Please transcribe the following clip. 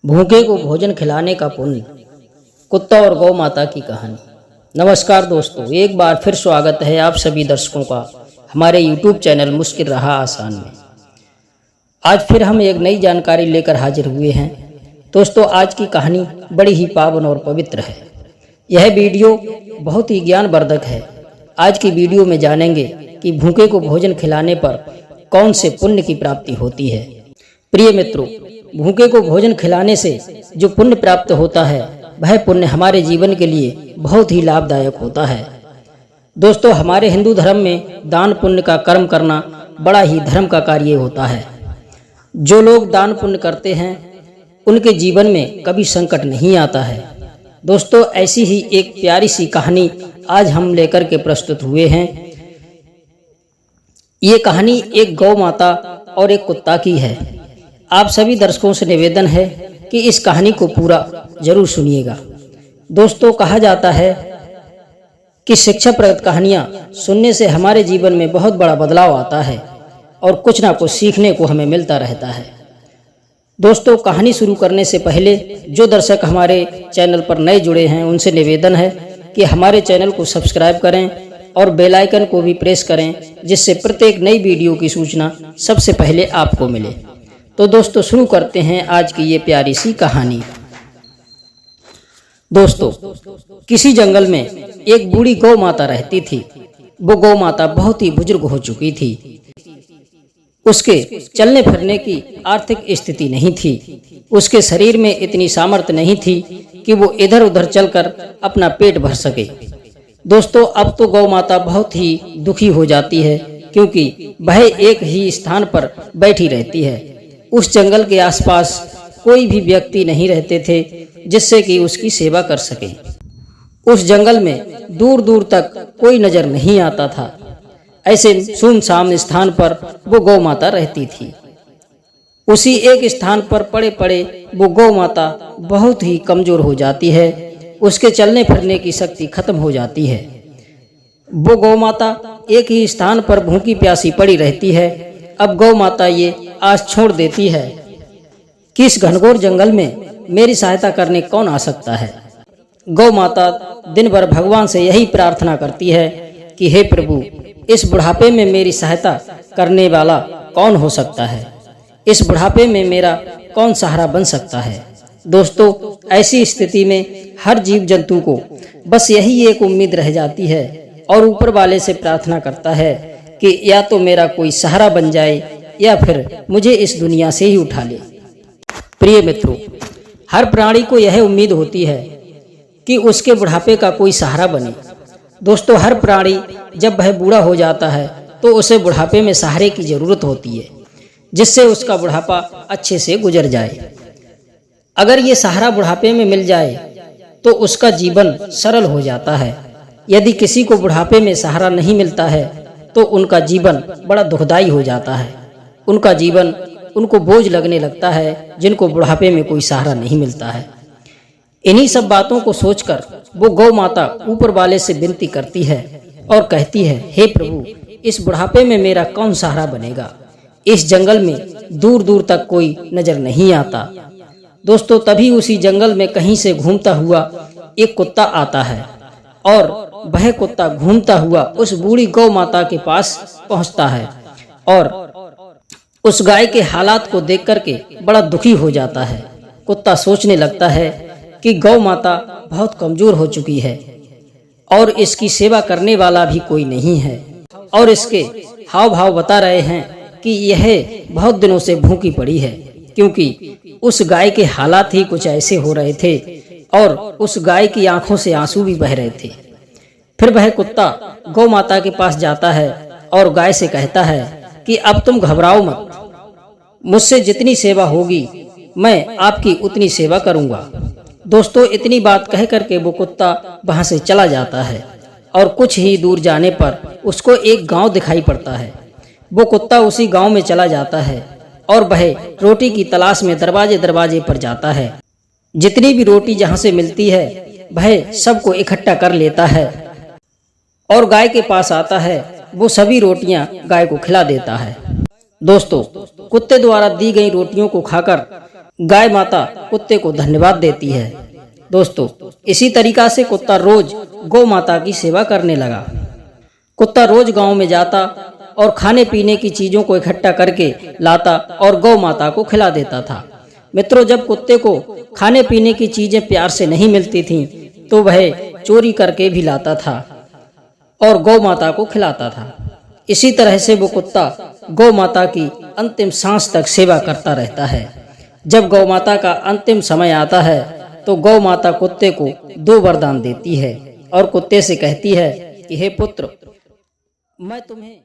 भूखे को भोजन खिलाने का पुण्य, कुत्ता और गौ माता की कहानी। नमस्कार दोस्तों, एक बार फिर स्वागत है आप सभी दर्शकों का हमारे YouTube चैनल मुश्किल रहा आसान में। आज फिर हम एक नई जानकारी लेकर हाजिर हुए हैं। दोस्तों, आज की कहानी बड़ी ही पावन और पवित्र है। यह वीडियो बहुत ही ज्ञानवर्धक है। आज की वीडियो में जानेंगे कि भूखे को भोजन खिलाने पर कौन से पुण्य की प्राप्ति होती है। प्रिय मित्रों, भूखे को भोजन खिलाने से जो पुण्य प्राप्त होता है वह पुण्य हमारे जीवन के लिए बहुत ही लाभदायक होता है। दोस्तों, हमारे हिंदू धर्म में दान पुण्य का कर्म करना बड़ा ही धर्म का कार्य होता है। जो लोग दान पुण्य करते हैं उनके जीवन में कभी संकट नहीं आता है। दोस्तों, ऐसी ही एक प्यारी सी कहानी आज हम लेकर के प्रस्तुत हुए हैं। ये कहानी एक गौ माता और एक कुत्ता की है। आप सभी दर्शकों से निवेदन है कि इस कहानी को पूरा जरूर सुनिएगा। दोस्तों, कहा जाता है कि शिक्षाप्रद कहानियां सुनने से हमारे जीवन में बहुत बड़ा बदलाव आता है और कुछ ना कुछ सीखने को हमें मिलता रहता है। दोस्तों, कहानी शुरू करने से पहले जो दर्शक हमारे चैनल पर नए जुड़े हैं उनसे निवेदन है कि हमारे चैनल को सब्सक्राइब करें और बेल आइकन को भी प्रेस करें, जिससे प्रत्येक नई वीडियो की सूचना सबसे पहले आपको मिले। तो दोस्तों, शुरू करते हैं आज की ये प्यारी सी कहानी। दोस्तों, किसी जंगल में एक बूढ़ी गौ माता रहती थी। वो गौ माता बहुत ही बुजुर्ग हो चुकी थी। उसके चलने फिरने की आर्थिक स्थिति नहीं थी। उसके शरीर में इतनी सामर्थ्य नहीं थी कि वो इधर उधर चलकर अपना पेट भर सके। दोस्तों, अब तो गौ माता बहुत ही दुखी हो जाती है, क्योंकि वह एक ही स्थान पर बैठी रहती है। उस जंगल के आसपास कोई भी व्यक्ति नहीं रहते थे जिससे कि उसकी सेवा कर सके। उस जंगल में दूर दूर तक कोई नजर नहीं आता था। ऐसे सुनसान स्थान पर वो गौ माता रहती थी। उसी एक स्थान पर पड़े पड़े वो गौ माता बहुत ही कमजोर हो जाती है। उसके चलने फिरने की शक्ति खत्म हो जाती है। वो गौ माता एक ही स्थान पर भूखी प्यासी पड़ी रहती है। अब गौ माता ये आस छोड़ देती है कि इस घनघोर जंगल में मेरी सहायता करने कौन आ सकता है। गौ माता दिन भर भगवान से यही प्रार्थना करती है कि हे प्रभु, इस बुढ़ापे में मेरी सहायता करने वाला कौन हो सकता है। इस बुढ़ापे में मेरा कौन सहारा बन सकता है। दोस्तों, ऐसी स्थिति में हर जीव जंतु को बस यही एक उम्मीद रह जाती है और ऊपर वाले से प्रार्थना करता है कि या तो मेरा कोई सहारा बन जाए या फिर मुझे इस दुनिया से ही उठा ले। प्रिय मित्रों, हर प्राणी को यह उम्मीद होती है कि उसके बुढ़ापे का कोई सहारा बने। दोस्तों, हर प्राणी जब वह बूढ़ा हो जाता है तो उसे बुढ़ापे में सहारे की जरूरत होती है, जिससे उसका बुढ़ापा अच्छे से गुजर जाए। अगर ये सहारा बुढ़ापे में मिल जाए तो उसका जीवन सरल हो जाता है। यदि किसी को बुढ़ापे में सहारा नहीं मिलता है तो उनका जीवन बड़ा दुखदाई हो जाता है। उनका जीवन उनको बोझ लगने लगता है, जिनको बुढ़ापे में कोई सहारा नहीं मिलता है। इन्हीं सब बातों को सोचकर वो गौ माता ऊपर वाले से विनती करती है और कहती है, हे प्रभु, इस बुढ़ापे में मेरा कौन सहारा बनेगा। इस जंगल में दूर दूर तक कोई नजर नहीं आता। दोस्तों, तभी उसी जंगल में कहीं से घूमता हुआ एक कुत्ता आता है और वह कुत्ता घूमता हुआ उस बूढ़ी गौ माता के पास पहुंचता है और उस गाय के हालात को देख करके बड़ा दुखी हो जाता है। कुत्ता सोचने लगता है कि गौ माता बहुत कमजोर हो चुकी है और इसकी सेवा करने वाला भी कोई नहीं है, और इसके हाव भाव बता रहे हैं कि यह बहुत दिनों से भूखी पड़ी है, क्योंकि उस गाय के हालात ही कुछ ऐसे हो रहे थे और उस गाय की आंखों से आंसू भी बह रहे थे। फिर वह कुत्ता गौ माता के पास जाता है और गाय से कहता है कि अब तुम घबराओ मत, मुझसे जितनी सेवा होगी मैं आपकी उतनी सेवा करूंगा। दोस्तों, इतनी बात कह करके वो कुत्ता वहां से चला जाता है और कुछ ही दूर जाने पर उसको एक गांव दिखाई पड़ता है। वो कुत्ता उसी गांव में चला जाता है और वह रोटी की तलाश में दरवाजे दरवाजे पर जाता है। जितनी भी रोटी जहां से मिलती है वह सबको इकट्ठा कर लेता है और गाय के पास आता है। वो सभी रोटियां गाय को खिला देता है। दोस्तों, कुत्ते द्वारा दी गई रोटियों को खाकर गाय माता कुत्ते को धन्यवाद देती है। दोस्तों, इसी तरीका से कुत्ता रोज गौ माता की सेवा करने लगा। कुत्ता रोज गांव में जाता और खाने पीने की चीजों को इकट्ठा करके लाता और गौ माता को खिला देता था। मित्रों, जब कुत्ते को खाने पीने की चीजें प्यार से नहीं मिलती थीं, तो वह चोरी करके भी लाता था और गौ माता को खिलाता था। इसी तरह से वो कुत्ता गौ माता की अंतिम सांस तक सेवा करता रहता है। जब गौ माता का अंतिम समय आता है तो गौ माता कुत्ते को 2 वरदान देती है और कुत्ते से कहती है कि हे पुत्र, मैं तुम्हें